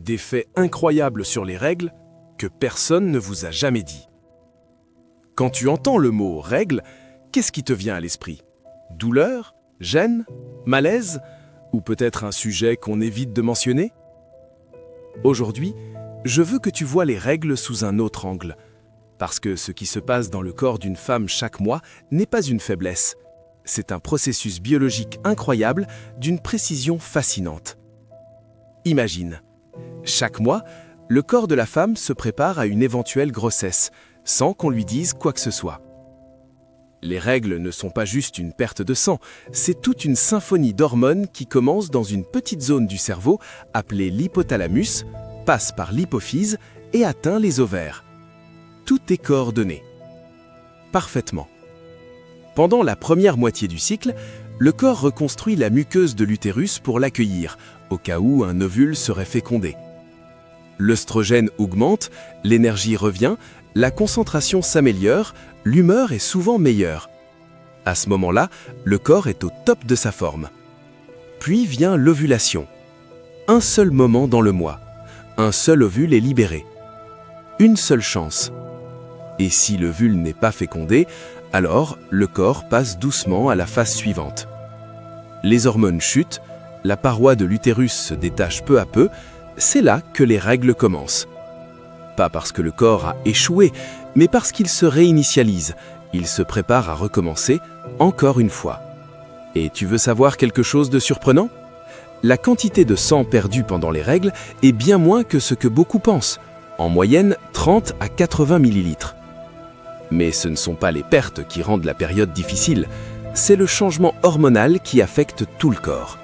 Des faits incroyables sur les règles que personne ne vous a jamais dit. Quand tu entends le mot « règle », qu'est-ce qui te vient à l'esprit? Douleur? Gêne? Malaise? Ou peut-être un sujet qu'on évite de mentionner? Aujourd'hui, je veux que tu vois les règles sous un autre angle. Parce que ce qui se passe dans le corps d'une femme chaque mois n'est pas une faiblesse. C'est un processus biologique incroyable d'une précision fascinante. Imagine, chaque mois, le corps de la femme se prépare à une éventuelle grossesse, sans qu'on lui dise quoi que ce soit. Les règles ne sont pas juste une perte de sang, c'est toute une symphonie d'hormones qui commence dans une petite zone du cerveau appelée l'hypothalamus, passe par l'hypophyse et atteint les ovaires. Tout est coordonné. Parfaitement. Pendant la première moitié du cycle, le corps reconstruit la muqueuse de l'utérus pour l'accueillir, au cas où un ovule serait fécondé. L'œstrogène augmente, l'énergie revient, la concentration s'améliore, l'humeur est souvent meilleure. À ce moment-là, le corps est au top de sa forme. Puis vient l'ovulation. Un seul moment dans le mois. Un seul ovule est libéré. Une seule chance. Et si l'ovule n'est pas fécondé, alors le corps passe doucement à la phase suivante. Les hormones chutent, la paroi de l'utérus se détache peu à peu, c'est là que les règles commencent. Pas parce que le corps a échoué, mais parce qu'il se réinitialise. Il se prépare à recommencer, encore une fois. Et tu veux savoir quelque chose de surprenant? La quantité de sang perdu pendant les règles est bien moins que ce que beaucoup pensent. En moyenne, 30 à 80 millilitres. Mais ce ne sont pas les pertes qui rendent la période difficile, c'est le changement hormonal qui affecte tout le corps.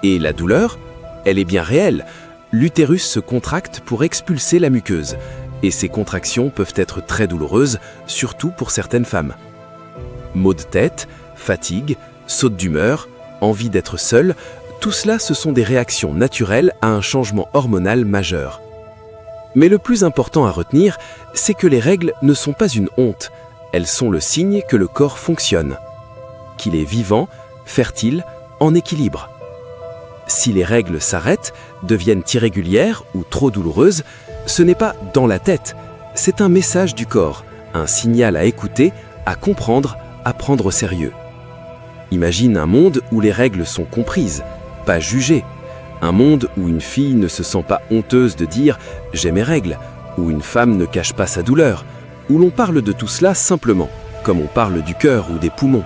Et la douleur, elle est bien réelle. L'utérus se contracte pour expulser la muqueuse, et ces contractions peuvent être très douloureuses, surtout pour certaines femmes. Maux de tête, fatigue, saute d'humeur, envie d'être seule, tout cela ce sont des réactions naturelles à un changement hormonal majeur. Mais le plus important à retenir, c'est que les règles ne sont pas une honte, elles sont le signe que le corps fonctionne, qu'il est vivant, fertile, en équilibre. Si les règles s'arrêtent, deviennent irrégulières ou trop douloureuses, ce n'est pas dans la tête, c'est un message du corps, un signal à écouter, à comprendre, à prendre au sérieux. Imagine un monde où les règles sont comprises, pas jugées. Un monde où une fille ne se sent pas honteuse de dire « j'ai mes règles », où une femme ne cache pas sa douleur, où l'on parle de tout cela simplement, comme on parle du cœur ou des poumons.